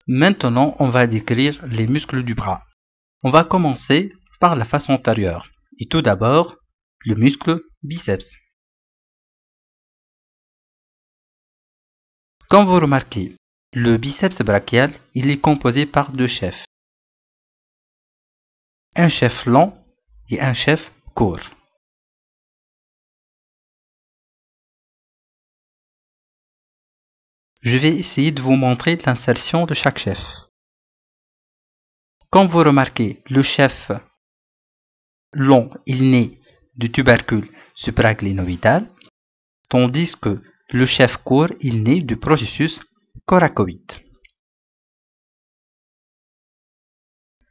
Maintenant, on va décrire les muscles du bras. On va commencer par la face antérieure. Et tout d'abord, le muscle biceps. Comme vous remarquez, le biceps brachial, il est composé par deux chefs. Un chef long et un chef court. Je vais essayer de vous montrer l'insertion de chaque chef. Comme vous remarquez, le chef long, il naît du tubercule supraclinoïdal, tandis que le chef court, il naît du processus coracoïde.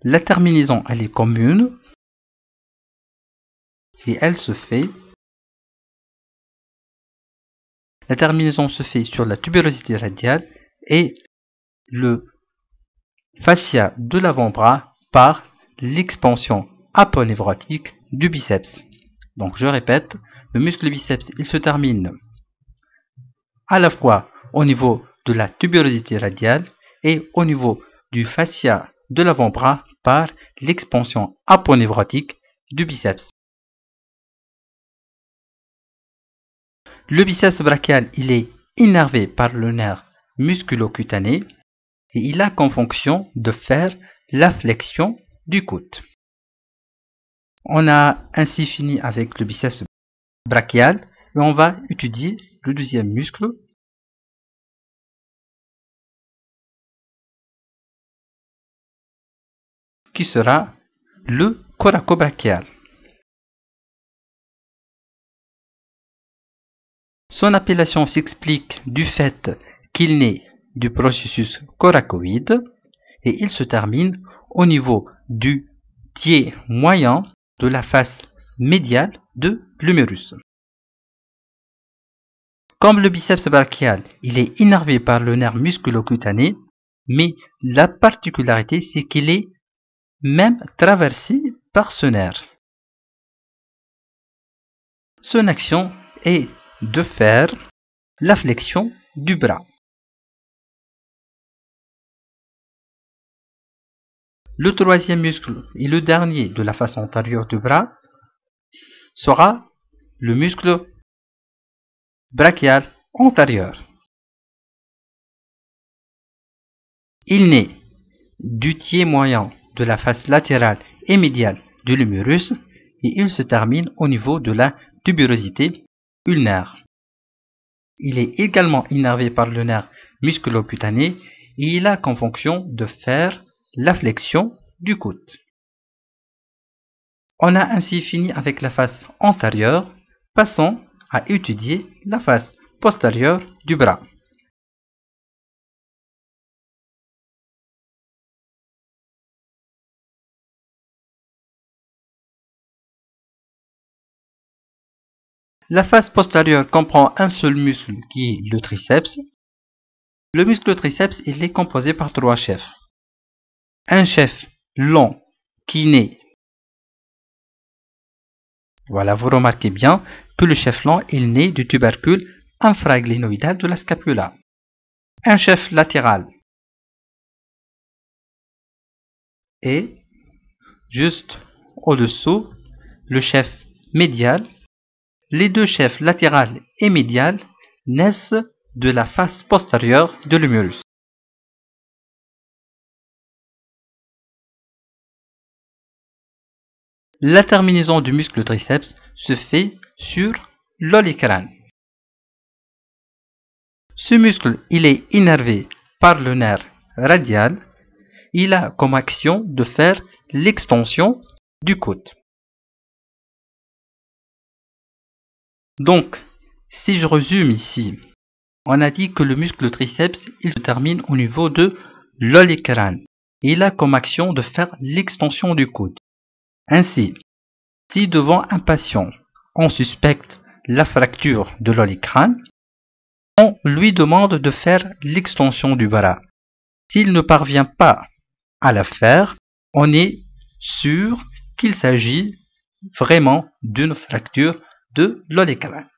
La terminaison, elle est commune et elle se fait. La terminaison se fait sur la tubérosité radiale et le fascia de l'avant-bras par l'expansion aponévrotique du biceps. Donc je répète, le muscle biceps, il se termine à la fois au niveau de la tubérosité radiale et au niveau du fascia de l'avant-bras par l'expansion aponévrotique du biceps. Le biceps brachial, il est innervé par le nerf musculo-cutané et il a comme fonction de faire la flexion du coude. On a ainsi fini avec le biceps brachial et on va étudier le deuxième muscle qui sera le coracobrachial. Son appellation s'explique du fait qu'il naît du processus coracoïde et il se termine au niveau du tiers moyen de la face médiale de l'humérus. Comme le biceps brachial, il est innervé par le nerf musculo-cutané, mais la particularité c'est qu'il est même traversé par ce nerf. Son action est de faire la flexion du bras. Le troisième muscle et le dernier de la face antérieure du bras sera le muscle brachial antérieur. Il naît du tiers moyen de la face latérale et médiale de l'humérus et il se termine au niveau de la tubérosité ulnaire. Il est également innervé par le nerf musculo-cutané et il a comme fonction de faire la flexion du coude. On a ainsi fini avec la face antérieure, passons à étudier la face postérieure du bras. La face postérieure comprend un seul muscle qui est le triceps. Le muscle triceps, il est composé par trois chefs. Un chef long qui naît. Voilà, vous remarquez bien que le chef long, il naît du tubercule infraglinoïdal de la scapula. Un chef latéral. Et juste au-dessous, le chef médial. Les deux chefs latéral et médial naissent de la face postérieure de l'humérus. La terminaison du muscle triceps se fait sur l'olecrane. Ce muscle, il est innervé par le nerf radial. Il a comme action de faire l'extension du coude. Donc, si je résume ici, on a dit que le muscle triceps, il se termine au niveau de l'olecrane. Il a comme action de faire l'extension du coude. Ainsi, si devant un patient, on suspecte la fracture de l'olecrane, on lui demande de faire l'extension du bras. S'il ne parvient pas à la faire, on est sûr qu'il s'agit vraiment d'une fracture de l'olecrane.